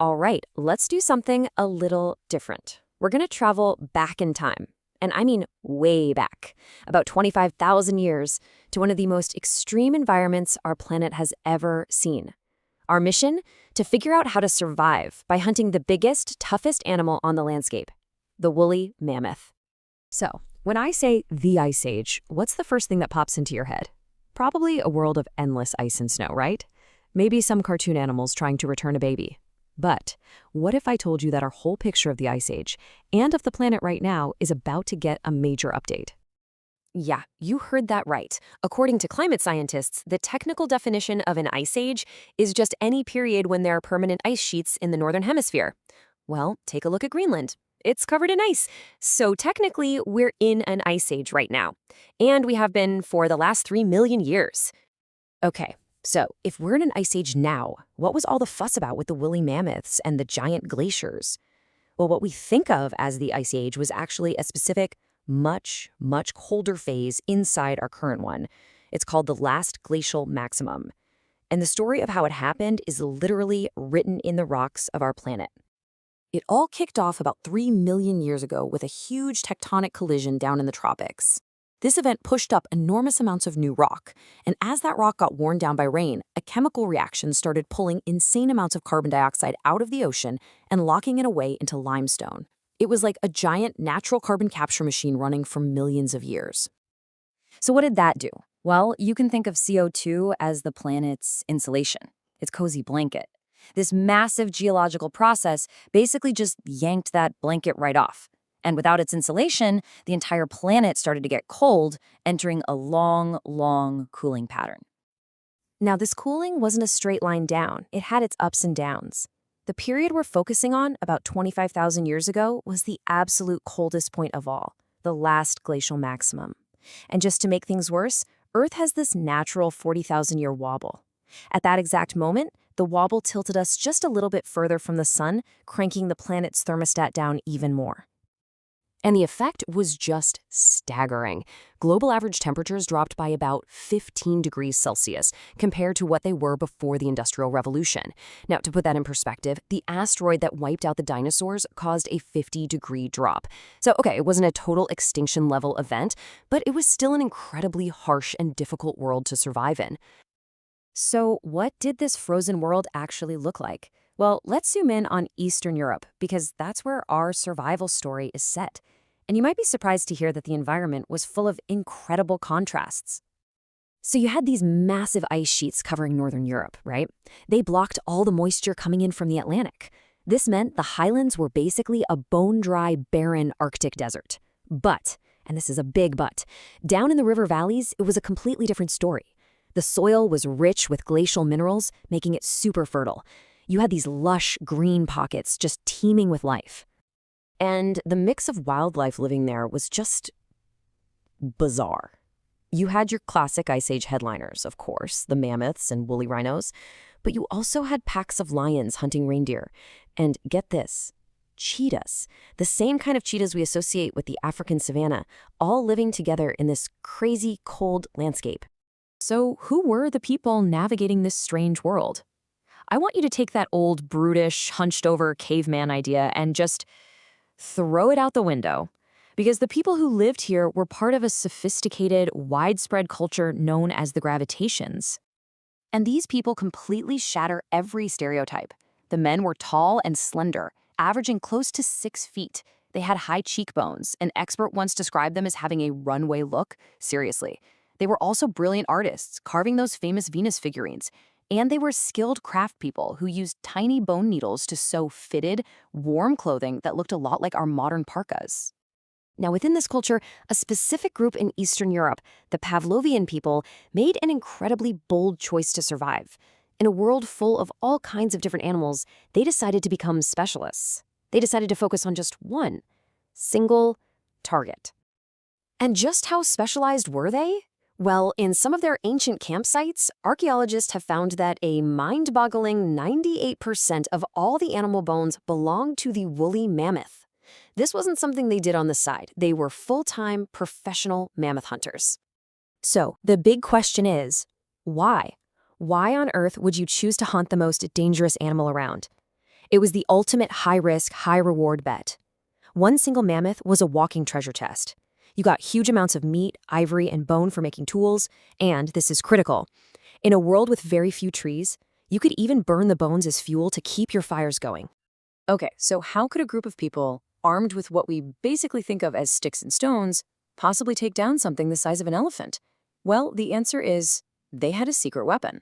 All right, let's do something a little different. We're going to travel back in time. And I mean way back, about 25,000 years, to one of the most extreme environments our planet has ever seen. Our mission? To figure out how to survive by hunting the biggest, toughest animal on the landscape, the woolly mammoth. So, when I say the Ice Age, what's the first thing that pops into your head? Probably a world of endless ice and snow, right? Maybe some cartoon animals trying to return a baby. But what if I told you that our whole picture of the Ice Age and of the planet right now is about to get a major update? Yeah, you heard that right. According to climate scientists, the technical definition of an ice age is just any period when there are permanent ice sheets in the northern hemisphere. Well, take a look at Greenland. It's covered in ice. So technically, we're in an ice age right now. And we have been for the last 3 million years. Okay, so if we're in an ice age now, what was all the fuss about with the woolly mammoths and the giant glaciers? Well, what we think of as the Ice Age was actually a specific, much colder phase inside our current one. It's called the last glacial maximum. And the story of how it happened is literally written in the rocks of our planet. It all kicked off about 3 million years ago with a huge tectonic collision down in the tropics. This event pushed up enormous amounts of new rock, and as that rock got worn down by rain, a chemical reaction started pulling insane amounts of carbon dioxide out of the ocean and locking it away into limestone. It was like a giant natural carbon capture machine running for millions of years. So what did that do? Well, you can think of CO2 as the planet's insulation, its cozy blanket. This massive geological process basically just yanked that blanket right off. And without its insulation, the entire planet started to get cold, entering a long cooling pattern. Now, this cooling wasn't a straight line down. It had its ups and downs. The period we're focusing on, about 25,000 years ago, was the absolute coldest point of all, the last glacial maximum. And just to make things worse, Earth has this natural 40,000-year wobble. At that exact moment, the wobble tilted us just a little bit further from the sun, cranking the planet's thermostat down even more. And the effect was just staggering. Global average temperatures dropped by about 15 degrees Celsius compared to what they were before the Industrial Revolution. Now, to put that in perspective, the asteroid that wiped out the dinosaurs caused a 50-degree drop. So, okay, it wasn't a total extinction-level event, but it was still an incredibly harsh and difficult world to survive in. So, what did this frozen world actually look like? Well, let's zoom in on Eastern Europe, because that's where our survival story is set. And you might be surprised to hear that the environment was full of incredible contrasts. So you had these massive ice sheets covering Northern Europe, right? They blocked all the moisture coming in from the Atlantic. This meant the highlands were basically a bone-dry, barren Arctic desert. But, and this is a big but, down in the river valleys, it was a completely different story. The soil was rich with glacial minerals, making it super fertile. You had these lush green pockets just teeming with life. And the mix of wildlife living there was just bizarre. You had your classic Ice Age headliners, of course, the mammoths and woolly rhinos, but you also had packs of lions hunting reindeer. And get this, cheetahs, the same kind of cheetahs we associate with the African savanna, all living together in this crazy cold landscape. So who were the people navigating this strange world? I want you to take that old, brutish, hunched-over caveman idea and just throw it out the window. Because the people who lived here were part of a sophisticated, widespread culture known as the Gravitations. And these people completely shatter every stereotype. The men were tall and slender, averaging close to 6 feet. They had high cheekbones. An expert once described them as having a runway look. Seriously. They were also brilliant artists, carving those famous Venus figurines. And they were skilled craft people who used tiny bone needles to sew fitted, warm clothing that looked a lot like our modern parkas. Now, within this culture, a specific group in Eastern Europe, the Pavlovian people, made an incredibly bold choice to survive. In a world full of all kinds of different animals, they decided to become specialists. They decided to focus on just one single target. And just how specialized were they? Well, in some of their ancient campsites, archaeologists have found that a mind-boggling 98% of all the animal bones belong to the woolly mammoth. This wasn't something they did on the side. They were full-time professional mammoth hunters. So, the big question is, why? Why on earth would you choose to hunt the most dangerous animal around? It was the ultimate high-risk, high-reward bet. One single mammoth was a walking treasure chest. You got huge amounts of meat, ivory, and bone for making tools, and, this is critical, in a world with very few trees, you could even burn the bones as fuel to keep your fires going. Okay, so how could a group of people, armed with what we basically think of as sticks and stones, possibly take down something the size of an elephant? Well, the answer is they had a secret weapon,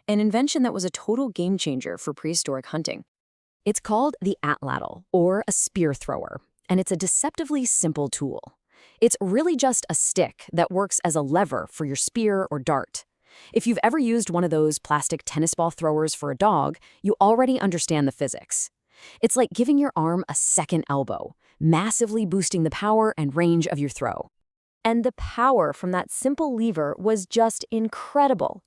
an invention that was a total game changer for prehistoric hunting. It's called the atlatl, or a spear thrower, and it's a deceptively simple tool. It's really just a stick that works as a lever for your spear or dart. If you've ever used one of those plastic tennis ball throwers for a dog, you already understand the physics. It's like giving your arm a second elbow, massively boosting the power and range of your throw. And the power from that simple lever was just incredible.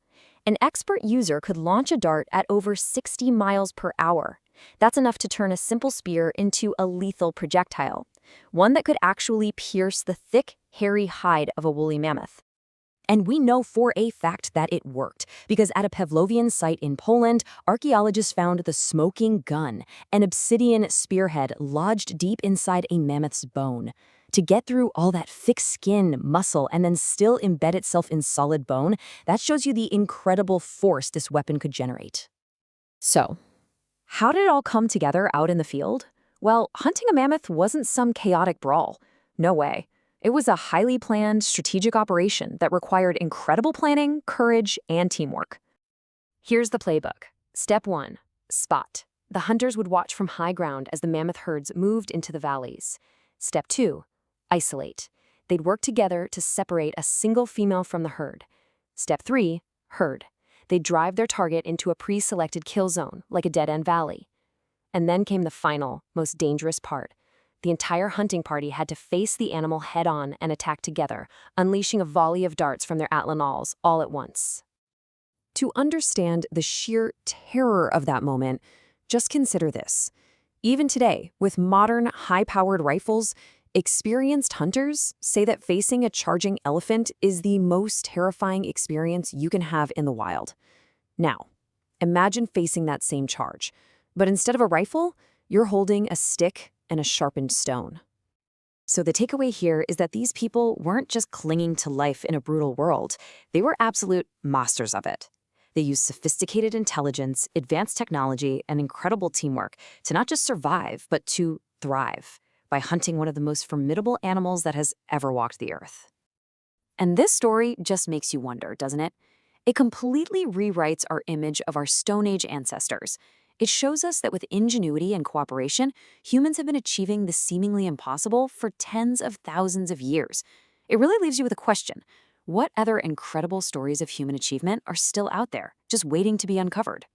An expert user could launch a dart at over 60 miles per hour. That's enough to turn a simple spear into a lethal projectile, one that could actually pierce the thick, hairy hide of a woolly mammoth. And we know for a fact that it worked, because at a Pavlovian site in Poland, archaeologists found the smoking gun, an obsidian spearhead lodged deep inside a mammoth's bone. To get through all that thick skin, muscle, and then still embed itself in solid bone, that shows you the incredible force this weapon could generate. So, how did it all come together out in the field? Well, hunting a mammoth wasn't some chaotic brawl. No way. It was a highly planned, strategic operation that required incredible planning, courage, and teamwork. Here's the playbook. Step 1. Spot. The hunters would watch from high ground as the mammoth herds moved into the valleys. Step 2. Isolate. They'd work together to separate a single female from the herd. Step 3. Herd. They'd drive their target into a pre-selected kill zone, like a dead-end valley. And then came the final, most dangerous part. The entire hunting party had to face the animal head-on and attack together, unleashing a volley of darts from their atlatls all at once. To understand the sheer terror of that moment, just consider this. Even today, with modern, high-powered rifles, experienced hunters say that facing a charging elephant is the most terrifying experience you can have in the wild. Now, imagine facing that same charge, but instead of a rifle, you're holding a stick and a sharpened stone. So the takeaway here is that these people weren't just clinging to life in a brutal world, they were absolute masters of it. They used sophisticated intelligence, advanced technology, and incredible teamwork to not just survive, but to thrive by hunting one of the most formidable animals that has ever walked the earth. And this story just makes you wonder, doesn't it? It completely rewrites our image of our Stone Age ancestors. It shows us that with ingenuity and cooperation, humans have been achieving the seemingly impossible for tens of thousands of years. It really leaves you with a question. What other incredible stories of human achievement are still out there, just waiting to be uncovered?